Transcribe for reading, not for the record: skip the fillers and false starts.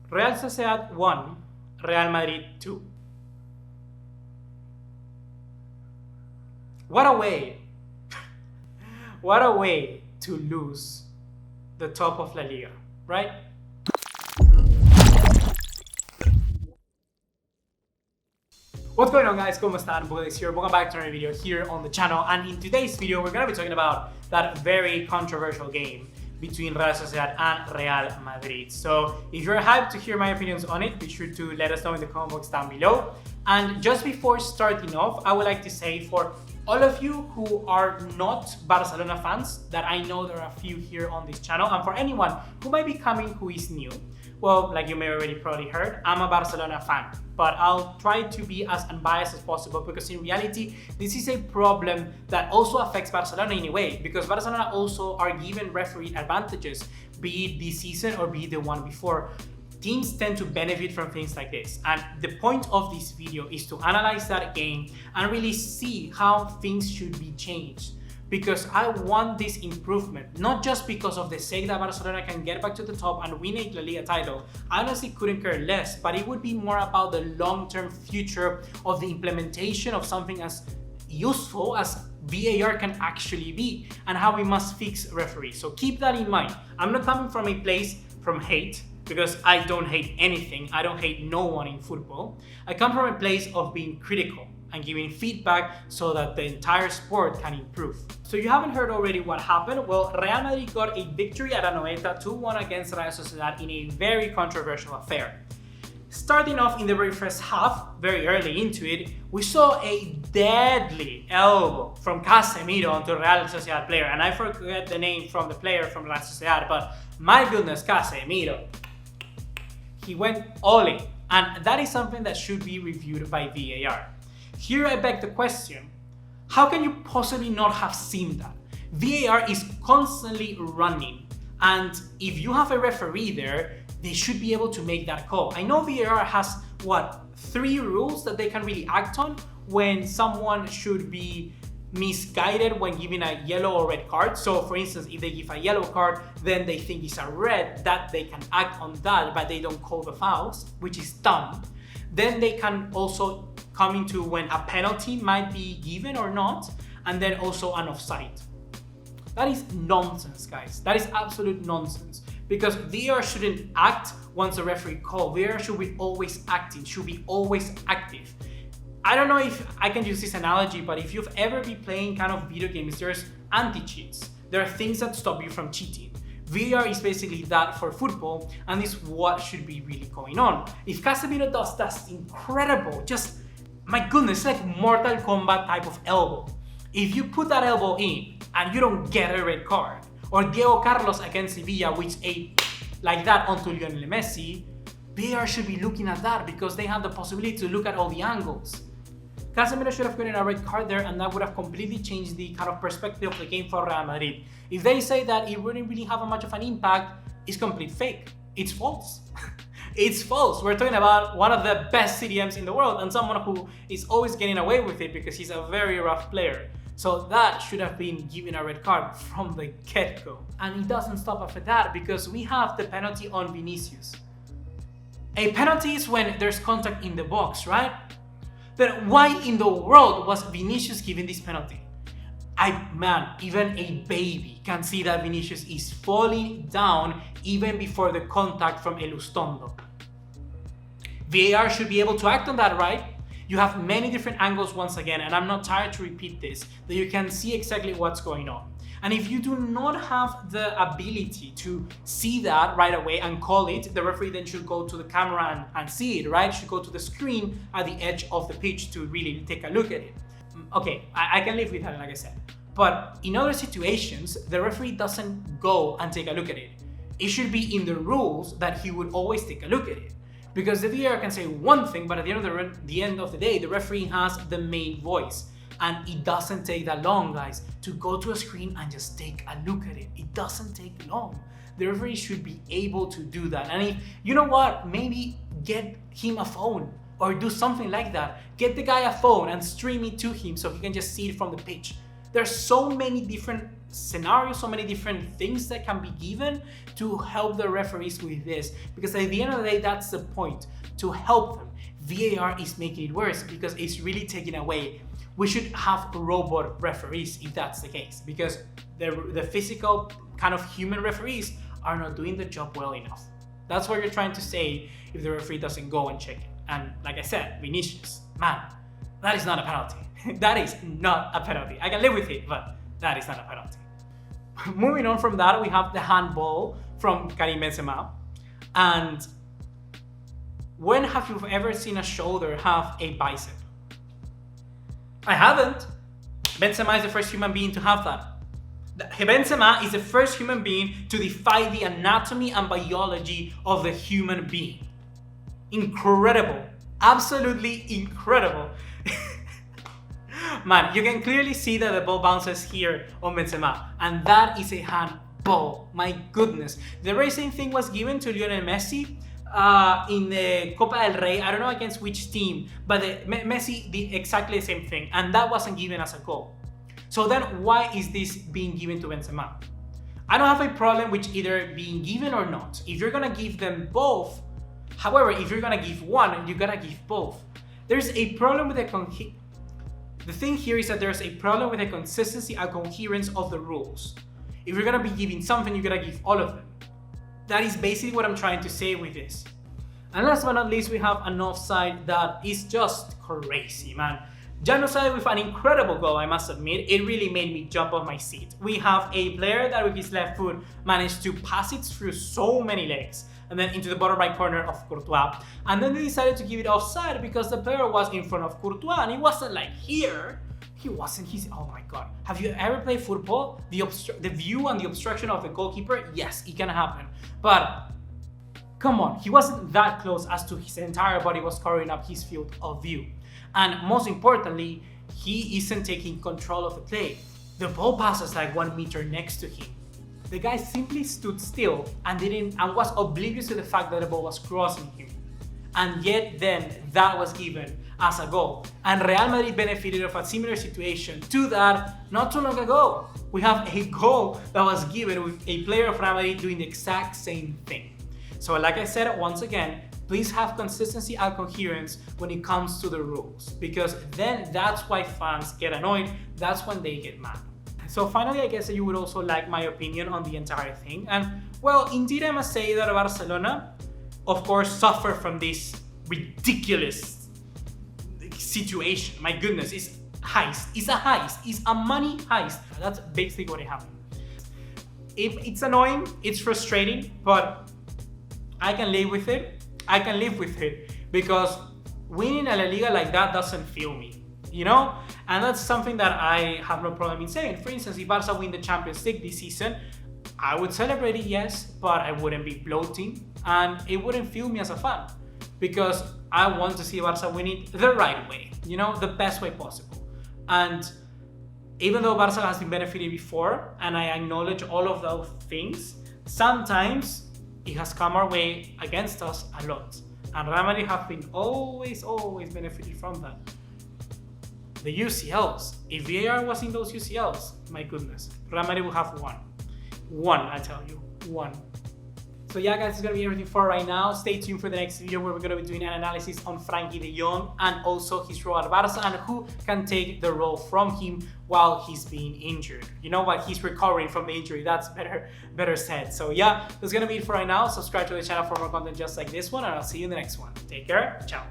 Real Sociedad 1, Real Madrid 2. What a way! What a way to lose the top of La Liga, right? What's going on, guys? ¿Cómo están? BugaLuis here. Welcome back to another video here on the channel. And in today's video, we're going to be talking about that very controversial game between Real Sociedad and Real Madrid. So if you're hyped to hear my opinions on it, be sure to let us know in the comment box down below. And just before starting off, I would like to say for all of you who are not Barcelona fans, that I know there are a few here on this channel, and for anyone who might be coming who is new, well, like you may already probably heard, I'm a Barcelona fan, but I'll try to be as unbiased as possible because in reality, this is a problem that also affects Barcelona in a way, because Barcelona also are given referee advantages, be it this season or be it the one before. Teams tend to benefit from things like this, and the point of this video is to analyze that game and really see how things should be changed, because I want this improvement, not just because of the sake that Barcelona can get back to the top and win a La Liga title. I honestly couldn't care less, but it would be more about the long-term future of the implementation of something as useful as VAR can actually be, and how we must fix referees. So keep that in mind. I'm not coming from a place from hate, because I don't hate anything. I don't hate no one in football. I come from a place of being critical and giving feedback so that the entire sport can improve. So you haven't heard already what happened? Well, Real Madrid got a victory at Anoeta 2-1 against Real Sociedad in a very controversial affair. Starting off in the very first half, very early into it, we saw a deadly elbow from Casemiro onto Real Sociedad player, and I forget the name from the player from Real Sociedad, but my goodness, Casemiro. He went all in, and that is something that should be reviewed by VAR. Here I beg the question, how can you possibly not have seen that? VAR is constantly running, and if you have a referee there, they should be able to make that call. I know VAR has, 3 rules that they can really act on when someone should be misguided when giving a yellow or red card. So for instance, if they give a yellow card, then they think it's a red, that they can act on that, but they don't call the fouls, which is dumb. Then they can also come into when a penalty might be given or not, and then also an offside. That is nonsense, guys. That is absolute nonsense, because VAR shouldn't act once a referee calls. VAR should be always acting, should be always active. I don't know if I can use this analogy, but if you've ever been playing kind of video games, there's anti-cheats. There are things that stop you from cheating. VAR is basically that for football, and is what should be really going on. If Casemiro does, that's incredible. Just, my goodness, it's like Mortal Kombat type of elbow. If you put that elbow in and you don't get a red card, or Diego Carlos against Sevilla, which like that onto Lionel Messi, VAR should be looking at that because they have the possibility to look at all the angles. Casemiro should have gotten a red card there, and that would have completely changed the kind of perspective of the game for Real Madrid. If they say that it wouldn't really have much of an impact, it's complete fake. It's false. It's false. We're talking about one of the best CDMs in the world, and someone who is always getting away with it because he's a very rough player. So that should have been given a red card from the get-go. And it doesn't stop after that, because we have the penalty on Vinicius. A penalty is when there's contact in the box, right? Then why in the world was Vinicius given this penalty? Man, even a baby can see that Vinicius is falling down even before the contact from Elustondo. VAR should be able to act on that, right? You have many different angles once again, and I'm not tired to repeat this, that you can see exactly what's going on. And if you do not have the ability to see that right away and call it, the referee then should go to the camera and see it, right? Should go to the screen at the edge of the pitch to really take a look at it. Okay, I can live with that, like I said. But in other situations, the referee doesn't go and take a look at it. It should be in the rules that he would always take a look at it. Because the VAR can say one thing, but at the end of the day, the referee has the main voice. And it doesn't take that long, guys, to go to a screen and just take a look at it. It doesn't take long. The referee should be able to do that. And if, you know what, maybe get him a phone or do something like that. Get the guy a phone and stream it to him so he can just see it from the pitch. There's so many different scenarios, so many different things that can be given to help the referees with this, because at the end of the day, that's the point, to help them. VAR is making it worse because it's really taking away. We should have robot referees if that's the case, because the physical kind of human referees are not doing the job well enough. That's what you're trying to say if the referee doesn't go and check it. And like I said, Vinicius, man, that is not a penalty. That is not a penalty. I can live with it, but that is not a penalty. Moving on from that, we have the handball from Karim Benzema. And when have you ever seen a shoulder have a bicep? I haven't. Benzema is the first human being to have that. Benzema is the first human being to defy the anatomy and biology of the human being. Incredible. Absolutely incredible. Man, you can clearly see that the ball bounces here on Benzema, and that is a handball. My goodness. The very same thing was given to Lionel Messi in the Copa del Rey. I don't know against which team, but Messi did exactly the same thing, and that wasn't given as a goal. So then why is this being given to Benzema? I don't have a problem with either being given or not. If you're gonna give them both, however, if you're gonna give one, you gotta give both. There's a problem with the thing here is that there's a problem with the consistency and coherence of the rules. If you're gonna be giving something, you gotta give all of them. That is basically what I'm trying to say with this. And last but not least, we have an offside that is just crazy, man. Genocide with an incredible goal, I must admit. It really made me jump off my seat. We have a player that with his left foot managed to pass it through so many legs and then into the bottom right corner of Courtois. And then they decided to give it offside because the player was in front of Courtois and he wasn't like here. He wasn't, oh my God. Have you ever played football? The view and the obstruction of the goalkeeper? Yes, it can happen. But come on, he wasn't that close as to his entire body was covering up his field of view. And most importantly, he isn't taking control of the play. The ball passes like 1 meter next to him. The guy simply stood still and was oblivious to the fact that the ball was crossing him. And yet then that was given as a goal. And Real Madrid benefited of a similar situation to that not too long ago. We have a goal that was given with a player of Real Madrid doing the exact same thing. So like I said, once again, please have consistency and coherence when it comes to the rules, because then that's why fans get annoyed. That's when they get mad. So finally, I guess that you would also like my opinion on the entire thing. And well, indeed, I must say that Barcelona, of course, suffer from this ridiculous situation. My goodness, it's heist. It's a heist. It's a money heist. That's basically what it happened. It's annoying, it's frustrating, but I can live with it. I can live with it because winning a La Liga like that doesn't fill me, you know? And that's something that I have no problem in saying. For instance, if Barca win the Champions League this season, I would celebrate it, yes, but I wouldn't be bloating and it wouldn't fill me as a fan because I want to see Barca win it the right way, you know, the best way possible. And even though Barca has been benefited before and I acknowledge all of those things, sometimes it has come our way against us a lot. And Real Madrid have been always benefited from that. The UCLs, if VAR was in those UCLs, my goodness, Real Madrid will have one. One, I tell you, one. So yeah, guys, it's gonna be everything for right now. Stay tuned for the next video where we're gonna be doing an analysis on Frankie de Jong and also his role at Barca and who can take the role from him while he's being injured. You know what? He's recovering from the injury. That's better said. So yeah, that's gonna be it for right now. Subscribe to the channel for more content just like this one, and I'll see you in the next one. Take care. Ciao.